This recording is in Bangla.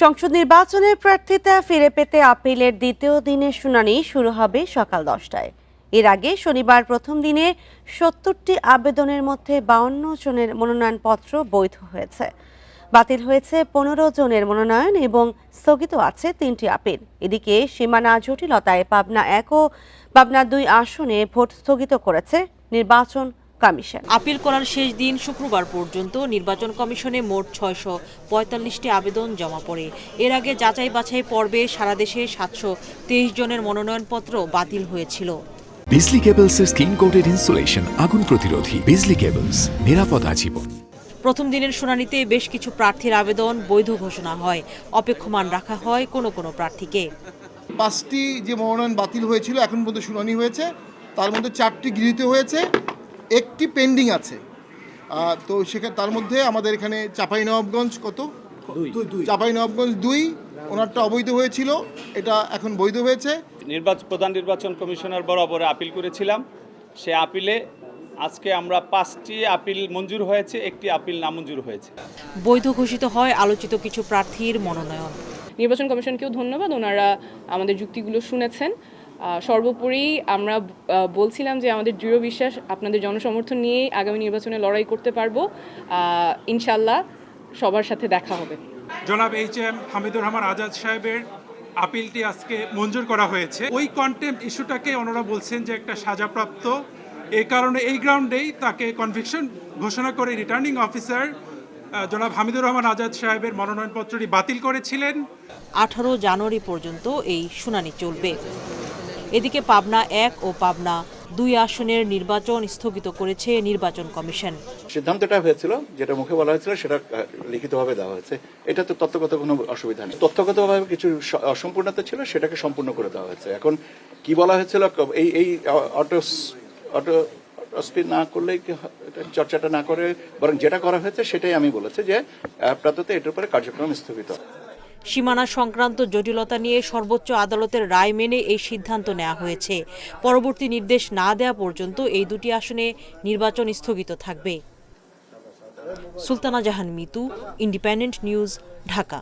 সংসদ নির্বাচনের প্রার্থিতা ফিরে পেতে আপিলের দ্বিতীয় দিনের শুনানি শুরু হবে সকাল 10টায়। এর আগে শনিবার প্রথম দিনে 70টি আবেদনের মধ্যে 52 জনের মনোনয়নপত্র বৈধ হয়েছে। বাতিল হয়েছে 15 জনের মনোনয়ন এবং স্থগিত আছে 3টি আপিল। এদিকে সীমানা জটিলতায় পাবনা 1 ও পাবনা 2 আসনে ভোট স্থগিত করেছে নির্বাচন কমিশন। আপিল করার শেষ দিন শুক্রবার পর্যন্ত নির্বাচন কমিশনে মোট 645টি আবেদন জমা পড়ে। এর আগে যাচাই বাছাই পর্বে সারা দেশে 723 জনের মনোনয়নপত্র বাতিল হয়েছিল। বিজলি কেবলসের স্কিন কোটেড ইনসুলেশন আগুন প্রতিরোধী। বিজলি কেবলস, নিরাপদ আজীবন। প্রথম দিনের শুনানিতে বেশ কিছু প্রার্থীর আবেদন বৈধ ঘোষণা হয়, অপেক্ষমান রাখা হয় কোনো প্রার্থীকে। 5টি যে মনোনয়ন বাতিল হয়েছিল এখন পর্যন্ত শুনানি হয়েছে, তার মধ্যে 4টি গৃহীত হয়েছে, 1টি পেন্ডিং আছে। তো সেখানে তার মধ্যে আমাদের এখানে চাঁপাইনবাবগঞ্জ চাঁপাইনবাবগঞ্জ 2 ওনারটা অবৈধ হয়েছিল, এটা এখন বৈধ হয়েছে। প্রধান নির্বাচন কমিশনার বরাবর আপিল করেছিলাম, সে আপিলে আজকে আমরা 5টি আপিল মঞ্জুর হয়েছে, 1টি আপিল নামঞ্জুর হয়েছে। বৈধ ঘোষিত হয় আলোচিত কিছু প্রার্থীর মনোনয়ন। নির্বাচন কমিশনকেও ধন্যবাদ, ওনারা আমাদের যুক্তিগুলো শুনেছেন। সর্বোপরি আমরা বলছিলাম যে আমাদের দৃঢ় বিশ্বাস আপনাদের জনসমর্থন নিয়েই আগামী নির্বাচনে লড়াই করতে পারবো। ইনশাল্লাহ সবার সাথে দেখা হবে। জনাব HM হামিদুর রহমান আজাদ সাহেবের আপিলটি আজকে মঞ্জুর করা হয়েছে। ওই কন্টেম্পট ইস্যুটাকে ওনারা বলছেন যে একটা সাজাপ্রাপ্ত, এই কারণে এই গ্রাউন্ডেই তাকে কনভিকশন ঘোষণা করে রিটার্নিং অফিসার জনাব হামিদুর রহমান আজাদ সাহেবের মনোনয়নপত্রটি বাতিল করেছিলেন। 18 জানুয়ারি পর্যন্ত এই শুনানি চলবে। এদিকে পাবনা 1 ও পাবনা 2 আসনের নির্বাচন স্থগিত করেছে নির্বাচন কমিশন। সিদ্ধান্তটা হয়েছিল, যেটা মুখে বলা হয়েছিল সেটা লিখিতভাবে দেওয়া হয়েছে। এটা তো তথ্যগত কোনো অসুবিধা নেই। তথ্যগতভাবে কিছু অসম্পূর্ণতা ছিল, সেটাকে সম্পূর্ণ করে দেওয়া হয়েছে। এখন কি বলা হয়েছিল, এই অটো স্পিড না করলে, চর্চাটা না করে বরং যেটা করা হয়েছে সেটাই আমি বলেছি যে আপাতত এটার উপরে কার্যক্রম স্থগিত। সীমানা সংক্রান্ত জটিলতা নিয়ে সর্বোচ্চ আদালতের রায় মেনে এই সিদ্ধান্ত নেওয়া হয়েছে। পরবর্তী নির্দেশ না দেওয়া পর্যন্ত এই দুটি আসনে নির্বাচন স্থগিত থাকবে। সুলতানা জাহান মিতু, ইন্ডিপেন্ডেন্ট নিউজ, ঢাকা।